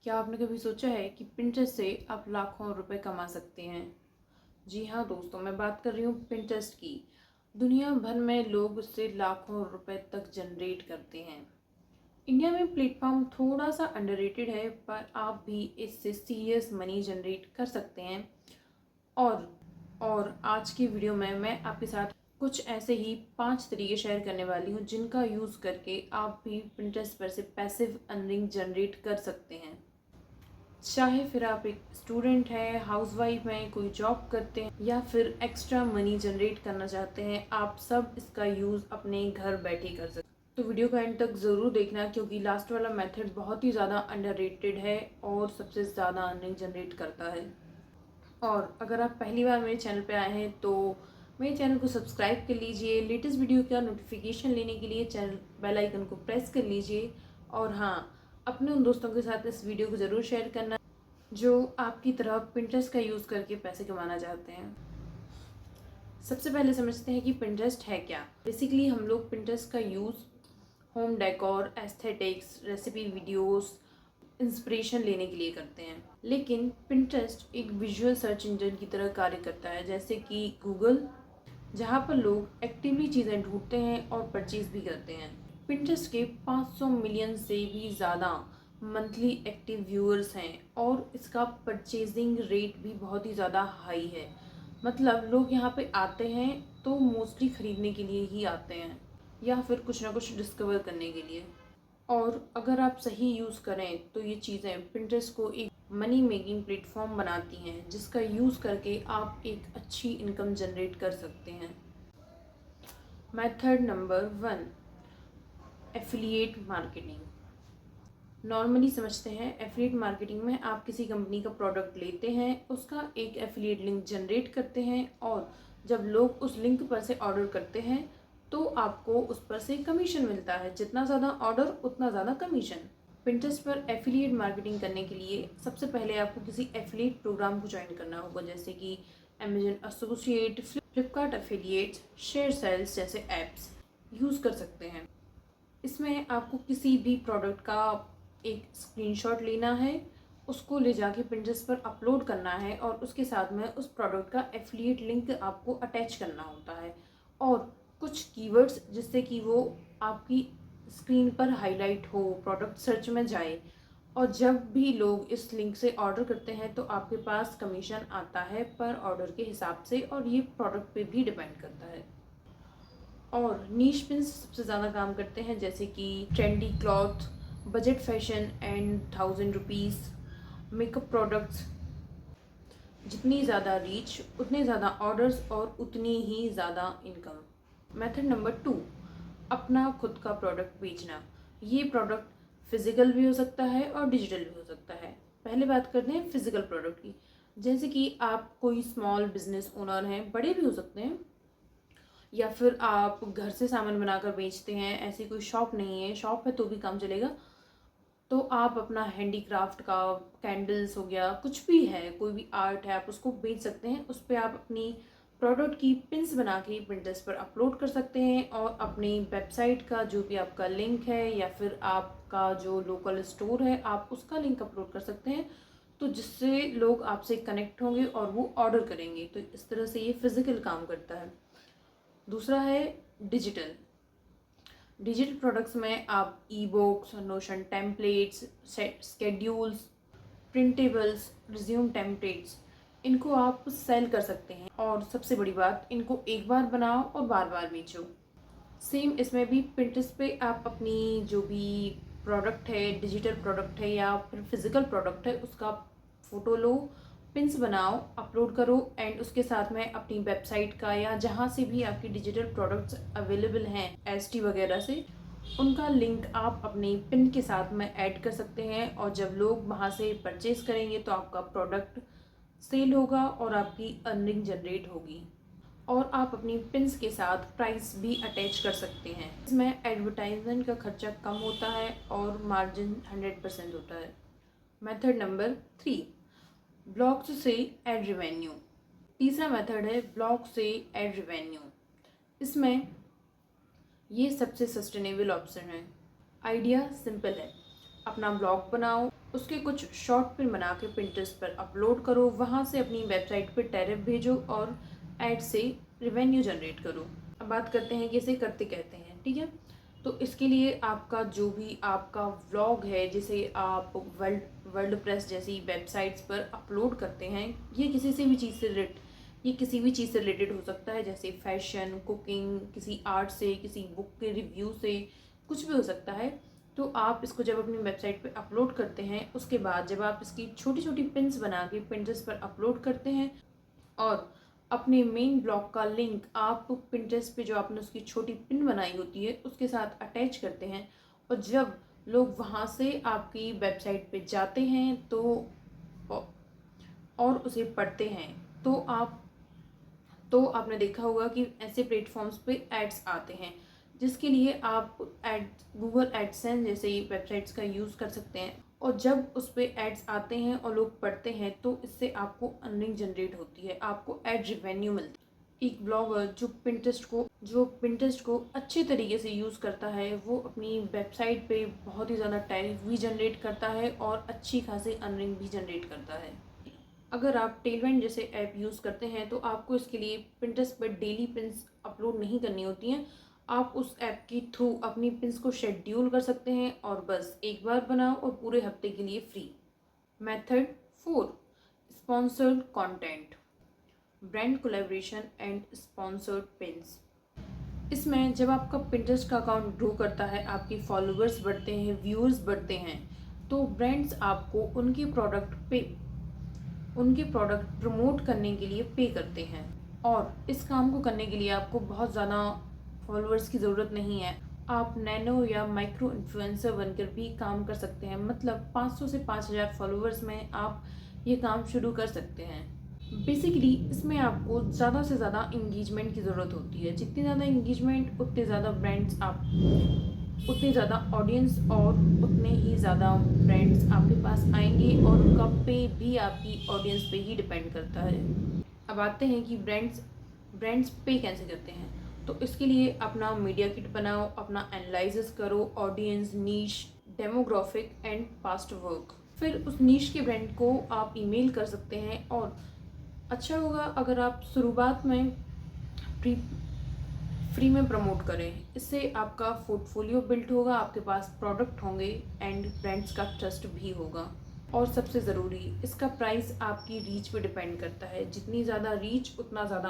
क्या आपने कभी सोचा है कि पिंटरेस्ट से आप लाखों रुपए कमा सकते हैं? जी हाँ दोस्तों, मैं बात कर रही हूँ पिंटरेस्ट की। दुनिया भर में लोग उससे लाखों रुपए तक जनरेट करते हैं। इंडिया में प्लेटफॉर्म थोड़ा सा अंडररेटेड है, पर आप भी इससे सीरियस मनी जनरेट कर सकते हैं। और आज की वीडियो में मैं आपके साथ कुछ ऐसे ही 5 तरीके शेयर करने वाली हूँ जिनका यूज़ करके आप भी पिंटरेस्ट पर से पैसिव अर्निंग जनरेट कर सकते हैं। चाहे फिर आप एक स्टूडेंट हैं, हाउसवाइफ हैं, कोई जॉब करते हैं या फिर एक्स्ट्रा मनी जनरेट करना चाहते हैं, आप सब इसका यूज़ अपने घर बैठे कर सकते हैं। तो वीडियो का एंड तक ज़रूर देखना, क्योंकि लास्ट वाला मेथड बहुत ही ज़्यादा अंडररेटेड है और सबसे ज़्यादा अर्निंग जनरेट करता है। और अगर आप पहली बार मेरे चैनल पे आए हैं तो मेरे चैनल को सब्सक्राइब कर लीजिए। लेटेस्ट वीडियो का नोटिफिकेशन लेने के लिए चैनल बेल आइकन को प्रेस कर लीजिए। और हाँ, अपने उन दोस्तों के साथ इस वीडियो को ज़रूर शेयर करना जो आपकी तरह पिंटरेस्ट का यूज़ करके पैसे कमाना चाहते हैं। सबसे पहले समझते हैं कि पिंटरेस्ट है क्या। बेसिकली हम लोग पिंटरेस्ट का use home decor, aesthetics, recipe videos, inspiration लेने के लिए करते हैं। लेकिन पिंटरेस्ट एक विजुअल सर्च इंजन की तरह कार्य करता है, जैसे कि गूगल, जहाँ पर लोग एक्टिवली चीज़ें ढूंढते हैं और परचेज भी करते हैं। पिंटरेस्ट के 500 मिलियन से भी ज़्यादा मंथली एक्टिव व्यूअर्स हैं और इसका परचेजिंग रेट भी बहुत ही ज़्यादा हाई है। मतलब लोग यहाँ पे आते हैं तो मोस्टली ख़रीदने के लिए ही आते हैं या फिर कुछ ना कुछ डिस्कवर करने के लिए। और अगर आप सही यूज़ करें तो ये चीज़ें पिंटरेस्ट को एक मनी मेकिंग प्लेटफॉर्म बनाती हैं, जिसका यूज़ करके आप एक अच्छी इनकम जनरेट कर सकते हैं। Method number 1, affiliate marketing. Normally समझते हैं, एफिलिएट मार्केटिंग में आप किसी कंपनी का प्रोडक्ट लेते हैं, उसका एक एफिलिएट लिंक जनरेट करते हैं और जब लोग उस लिंक पर से ऑर्डर करते हैं तो आपको उस पर से कमीशन मिलता है। जितना ज़्यादा ऑर्डर उतना ज़्यादा कमीशन। पिंटरेस्ट पर एफिलिएट मार्केटिंग करने के लिए सबसे पहले आपको किसी एफिलिएट प्रोग्राम को ज्वाइन करना होगा, जैसे कि Amazon associate, Flipkart affiliates, share sales जैसे ऐप्स यूज़ कर सकते हैं। इसमें आपको किसी भी प्रोडक्ट का एक स्क्रीनशॉट लेना है, उसको ले जाके पिंटरेस्ट पर अपलोड करना है और उसके साथ में उस प्रोडक्ट का एफिलिएट लिंक आपको अटैच करना होता है और कुछ कीवर्ड्स जिससे कि वो आपकी स्क्रीन पर हाईलाइट हो, प्रोडक्ट सर्च में जाए। और जब भी लोग इस लिंक से ऑर्डर करते हैं तो आपके पास कमीशन आता है पर ऑर्डर के हिसाब से, और ये प्रोडक्ट पे भी डिपेंड करता है। और नीश पिन्स सबसे ज़्यादा काम करते हैं, जैसे कि trendy cloth, budget fashion and 1000 rupees, makeup products. जितनी ज़्यादा रीच उतने ज़्यादा ऑर्डर्स और उतनी ही ज़्यादा इनकम। मेथड नंबर 2, अपना खुद का प्रोडक्ट बेचना। ये प्रोडक्ट फिजिकल भी हो सकता है और डिजिटल भी हो सकता है। पहले बात करते हैं फिजिकल प्रोडक्ट की। जैसे कि आप कोई स्मॉल बिजनेस ओनर हैं, बड़े भी हो सकते हैं, या फिर आप घर से सामान बनाकर बेचते हैं, ऐसी कोई शॉप नहीं है, शॉप है तो भी काम चलेगा, तो आप अपना हैंडीक्राफ्ट का, कैंडल्स हो गया, कुछ भी है, कोई भी आर्ट है, आप उसको बेच सकते हैं। उस पर आप अपनी प्रोडक्ट की पिन्स बना के पिंटरेस्ट पर अपलोड कर सकते हैं और अपनी वेबसाइट का जो भी आपका लिंक है या फिर आपका जो लोकल स्टोर है, आप उसका लिंक अपलोड कर सकते हैं, तो जिससे लोग आपसे कनेक्ट होंगे और वो ऑर्डर करेंगे। तो इस तरह से ये फिजिकल काम करता है। दूसरा है डिजिटल। डिजिटल प्रोडक्ट्स में आप e books, Notion templates, schedules, printables, resume templates, इनको आप सेल कर सकते हैं। और सबसे बड़ी बात, इनको एक बार बनाओ और बार बार बेचो। सेम इसमें भी पिंटरेस्ट पे आप अपनी जो भी प्रोडक्ट है, डिजिटल प्रोडक्ट है या फिर फिजिकल प्रोडक्ट है, उसका फ़ोटो लो, पिन्स बनाओ, अपलोड करो एंड उसके साथ में अपनी वेबसाइट का या जहाँ से भी आपकी डिजिटल प्रोडक्ट्स अवेलेबल हैं एसटी वगैरह से, उनका लिंक आप अपनी पिन के साथ में ऐड कर सकते हैं। और जब लोग वहाँ से परचेज करेंगे तो आपका प्रोडक्ट सेल होगा और आपकी अर्निंग जनरेट होगी। और आप अपनी पिन्स के साथ प्राइस भी अटैच कर सकते हैं। इसमें एडवर्टाइजमेंट का खर्चा कम होता है और मार्जिन 100% होता है। मेथड नंबर 3, ब्लॉग्स से एड रेवेन्यू। तीसरा मेथड है ब्लॉग से एड रेवेन्यू। इसमें ये सबसे सस्टेनेबल ऑप्शन है। आइडिया सिंपल है, अपना ब्लॉग बनाओ, उसके कुछ शॉर्ट फिल्म बना के पिंटरेस्ट पर अपलोड करो, वहाँ से अपनी वेबसाइट पे टैरिफ भेजो और ऐड से रेवेन्यू जनरेट करो। अब बात करते हैं कि इसे करते कहते हैं, ठीक है। तो इसके लिए आपका जो भी आपका व्लॉग है जिसे आप वर्ल्ड प्रेस जैसी वेबसाइट्स पर अपलोड करते हैं, ये किसी से भी चीज़ से ये किसी भी चीज़ से रिलेटेड हो सकता है, जैसे फैशन, कुकिंग, किसी आर्ट से, किसी बुक के रिव्यू से, कुछ भी हो सकता है। तो आप इसको जब अपनी वेबसाइट पे अपलोड करते हैं, उसके बाद जब आप इसकी छोटी छोटी पिन्स बना के पिंटरेस्ट पर अपलोड करते हैं और अपने मेन ब्लॉग का लिंक आप पिंटरेस्ट पे जो आपने उसकी छोटी पिन बनाई होती है उसके साथ अटैच करते हैं, और जब लोग वहाँ से आपकी वेबसाइट पे जाते हैं और उसे पढ़ते हैं तो आपने देखा होगा कि ऐसे प्लेटफॉर्म्स पे एड्स आते हैं, जिसके लिए आप गूगल एडसेंस जैसे वेबसाइट्स का यूज़ कर सकते हैं। और जब उस पर एड्स आते हैं और लोग पढ़ते हैं तो इससे आपको अर्निंग जनरेट होती है, आपको एड रिवेन्यू मिलती है। एक ब्लॉगर जो पिंटरेस्ट को अच्छे तरीके से यूज़ करता है, वो अपनी वेबसाइट पे बहुत ही ज़्यादा टैरिफ भी जनरेट करता है और अच्छी खासी अर्निंग भी जनरेट करता है। अगर आप टेलमेंट जैसे ऐप यूज़ करते हैं तो आपको इसके लिए पिंटरेस्ट पर डेली पिन्स अपलोड नहीं करनी होती हैं। आप उस ऐप के थ्रू अपनी पिन्स को शेड्यूल कर सकते हैं और बस एक बार बनाओ और पूरे हफ्ते के लिए free. Method 4, sponsored content, brand collaboration and sponsored pins. इसमें जब आपका पिंटरेस्ट का अकाउंट ग्रो करता है, आपके फॉलोअर्स बढ़ते हैं, व्यूअर्स बढ़ते हैं, तो ब्रांड्स आपको उनके प्रोडक्ट प्रमोट करने के लिए पे करते हैं। और इस काम को करने के लिए आपको बहुत ज़्यादा फॉलोअर्स की ज़रूरत नहीं है। आप नैनो या माइक्रो इन्फ्लुएंसर बनकर भी काम कर सकते हैं, मतलब 500 से 5000 फॉलोअर्स में आप ये काम शुरू कर सकते हैं। बेसिकली इसमें आपको ज़्यादा से ज़्यादा इंगेजमेंट की ज़रूरत होती है। जितनी ज़्यादा इंगेजमेंट, उतनी ज़्यादा ऑडियंस और उतने ही ज़्यादा ब्रांड्स आपके पास आएंगे और उनका पे भी आपकी ऑडियंस पे ही डिपेंड करता है। अब आते हैं कि ब्रांड्स पे कैसे करते हैं। तो इसके लिए अपना मीडिया किट बनाओ, अपना एनालिसिस करो, audience, niche, demographic and past work. फिर उस नीश के ब्रांड को आप ईमेल कर सकते हैं, और अच्छा होगा अगर आप शुरुआत में फ्री में प्रमोट करें। इससे आपका पोर्टफोलियो बिल्ड होगा, आपके पास प्रोडक्ट होंगे एंड ब्रांड्स का ट्रस्ट भी होगा। और सबसे ज़रूरी, इसका प्राइस आपकी रीच पे डिपेंड करता है। जितनी ज़्यादा रीच उतना ज़्यादा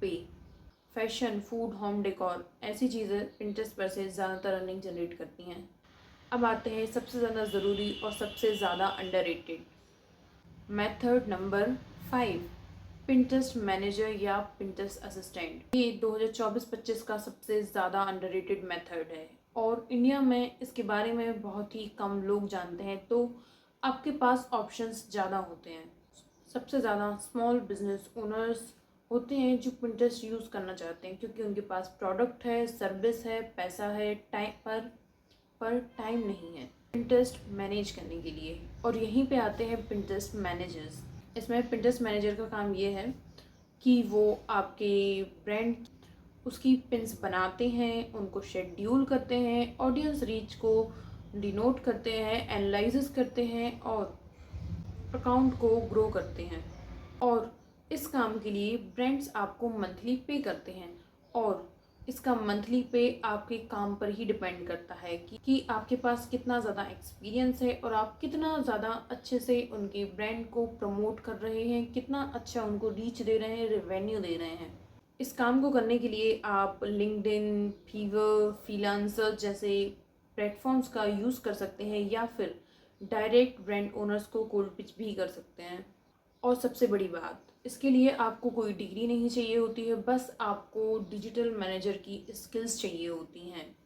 पे। फैशन, फूड, होम डेकोर ऐसी चीज़ें पिंटरेस्ट पर से ज़्यादातर अर्निंग जनरेट करती हैं। अब आते हैं सबसे ज़्यादा ज़रूरी और सबसे ज़्यादा underrated method number 5, Pinterest manager या पिंटरेस्ट असिस्टेंट। ये 2024-25 का सबसे ज़्यादा अंडररेटेड मेथड है और इंडिया में इसके बारे में बहुत ही कम लोग जानते हैं। तो आपके पास ऑप्शंस ज़्यादा होते हैं। सबसे ज़्यादा स्मॉल बिजनेस ओनर्स होते हैं जो पिंटरेस्ट यूज़ करना चाहते हैं, क्योंकि उनके पास प्रोडक्ट है, सर्विस है, पैसा है, टाइम नहीं है पिंटरेस्ट मैनेज करने के लिए। और यहीं पे आते हैं पिंटरेस्ट मैनेजर्स। इसमें पिंटरेस्ट मैनेजर का काम ये है कि वो आपके ब्रांड उसकी पिन्स बनाते हैं, उनको शेड्यूल करते हैं, ऑडियंस रीच को डिनोट करते हैं, एनालिसिस करते हैं और अकाउंट को ग्रो करते हैं। और इस काम के लिए ब्रांड्स आपको मंथली पे करते हैं, और इसका मंथली पे आपके काम पर ही डिपेंड करता है कि आपके पास कितना ज़्यादा एक्सपीरियंस है और आप कितना ज़्यादा अच्छे से उनके ब्रांड को प्रमोट कर रहे हैं, कितना अच्छा उनको रीच दे रहे हैं, रेवेन्यू दे रहे हैं। इस काम को करने के लिए आप लिंक्डइन, फीवर, फ्रीलांसर जैसे प्लेटफॉर्म्स का यूज़ कर सकते हैं, या फिर डायरेक्ट ब्रांड ओनर्स को कोल्ड पिच भी कर सकते हैं। और सबसे बड़ी बात, इसके लिए आपको कोई डिग्री नहीं चाहिए होती है, बस आपको डिजिटल मैनेजर की स्किल्स चाहिए होती हैं,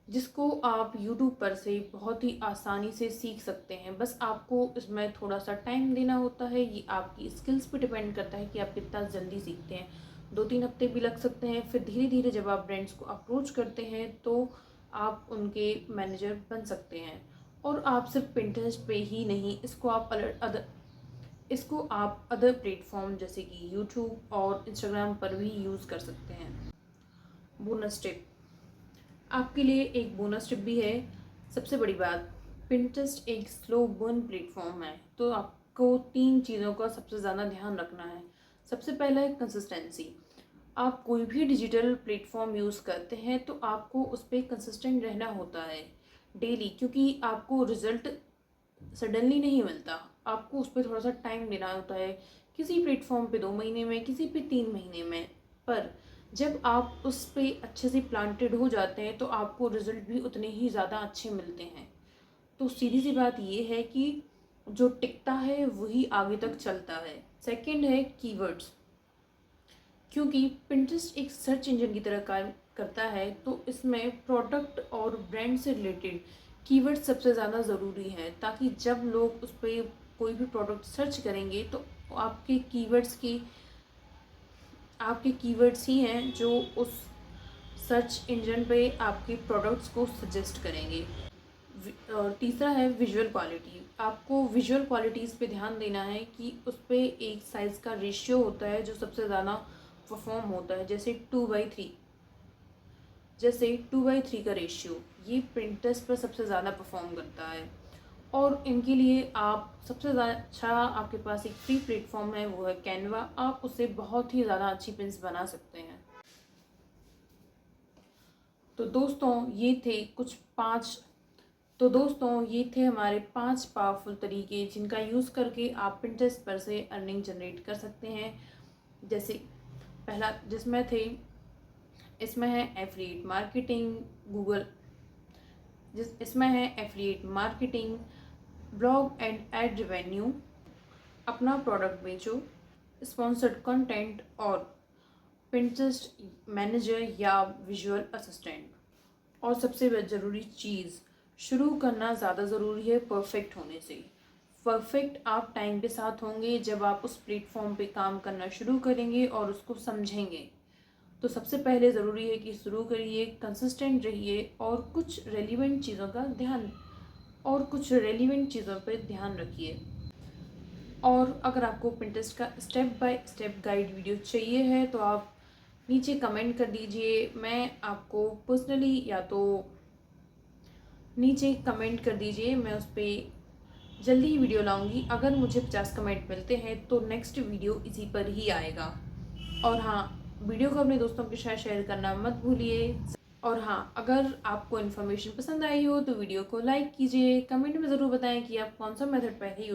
जिसको आप यूट्यूब पर से बहुत ही आसानी से सीख सकते हैं। बस आपको इसमें थोड़ा सा टाइम देना होता है। ये आपकी स्किल्स पे डिपेंड करता है कि आप कितना जल्दी सीखते हैं। 2-3 हफ्ते भी लग सकते हैं। फिर धीरे धीरे जब आप ब्रांड्स को अप्रोच करते हैं तो आप उनके मैनेजर बन सकते हैं। और आप सिर्फ पिंटरेस्ट पे ही नहीं, इसको आप अदर प्लेटफॉर्म जैसे कि यूट्यूब और इंस्टाग्राम पर भी यूज़ कर सकते हैं। बोनस टिप, आपके लिए एक बोनस टिप भी है। सबसे बड़ी बात, पिंटरेस्ट एक स्लो बर्न प्लेटफॉर्म है, तो आपको 3 चीज़ों का सबसे ज़्यादा ध्यान रखना है। सबसे पहला है कंसिस्टेंसी। आप कोई भी डिजिटल प्लेटफॉर्म यूज़ करते हैं तो आपको उस पे कंसिस्टेंट रहना होता है डेली, क्योंकि आपको रिज़ल्ट सडनली नहीं मिलता। आपको उस पर थोड़ा सा टाइम देना होता है। किसी प्लेटफॉर्म पे 2 महीने में, किसी पे 3 महीने में। पर जब आप उस पे अच्छे से प्लांटेड हो जाते हैं तो आपको रिजल्ट भी उतने ही ज़्यादा अच्छे मिलते हैं। तो सीधी सी बात ये है कि जो टिकता है वही आगे तक चलता है। सेकंड है कीवर्ड्स। क्योंकि पिंटरेस्ट एक सर्च इंजन की तरह कार्य करता है, तो इसमें प्रोडक्ट और ब्रांड से रिलेटेड कीवर्ड सबसे ज़्यादा ज़रूरी है, ताकि जब लोग उस पर कोई भी प्रोडक्ट सर्च करेंगे तो आपके कीवर्ड्स ही हैं जो उस सर्च इंजन पे आपके प्रोडक्ट्स को सजेस्ट करेंगे। और तीसरा है विजुअल क्वालिटी। आपको विजुअल क्वालिटीज़ पे ध्यान देना है कि उस पर एक साइज़ का रेशियो होता है जो सबसे ज़्यादा परफॉर्म होता है, जैसे 2/3 का रेशियो, ये पिंटरेस्ट पर सबसे ज़्यादा परफॉर्म करता है। और इनके लिए आप सबसे ज़्यादा अच्छा, आपके पास एक फ्री प्लेटफॉर्म है, वो है कैनवा। आप उससे बहुत ही ज़्यादा अच्छी पिन्स बना सकते हैं। तो दोस्तों ये थे हमारे 5 पावरफुल तरीके जिनका यूज़ करके आप पिंटरेस्ट पर से अर्निंग जनरेट कर सकते हैं। जैसे पहला इसमें है affiliate marketing, blog and ad revenue, अपना प्रोडक्ट बेचो, स्पॉन्सर्ड कंटेंट और पिंटरेस्ट मैनेजर या विजुअल असिस्टेंट। और सबसे ज़रूरी चीज़, शुरू करना ज़्यादा ज़रूरी है परफेक्ट होने से। परफेक्ट आप टाइम के साथ होंगे जब आप उस प्लेटफॉर्म पे काम करना शुरू करेंगे और उसको समझेंगे। तो सबसे पहले ज़रूरी है कि शुरू करिए, कंसिस्टेंट रहिए और कुछ रेलिवेंट चीज़ों पर ध्यान रखिए। और अगर आपको पिंटरेस्ट का step by step guide video चाहिए है तो आप नीचे कमेंट कर दीजिए। मैं आपको पर्सनली नीचे कमेंट कर दीजिए, मैं उस पर जल्दी ही वीडियो लाऊंगी। अगर मुझे 50 कमेंट मिलते हैं तो नेक्स्ट वीडियो इसी पर ही आएगा। और हाँ, वीडियो को अपने दोस्तों के साथ शेयर करना मत भूलिए। और हाँ, अगर आपको इन्फॉर्मेशन पसंद आई हो तो वीडियो को लाइक कीजिए। कमेंट में ज़रूर बताएं कि आप कौन सा मेथड पहले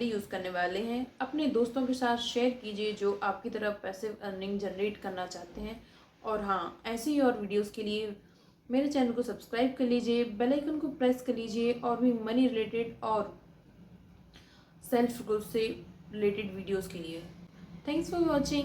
यूज़ करने वाले हैं। अपने दोस्तों के साथ शेयर कीजिए जो आपकी तरह पैसिव अर्निंग जनरेट करना चाहते हैं। और हाँ, ऐसी ही और वीडियोस के लिए मेरे चैनल को सब्सक्राइब कर लीजिए, बेल आइकन को प्रेस कर लीजिए और भी मनी रिलेटेड और सेल्फ ग्रोथ से रिलेटेड वीडियोस के लिए। Thanks for watching.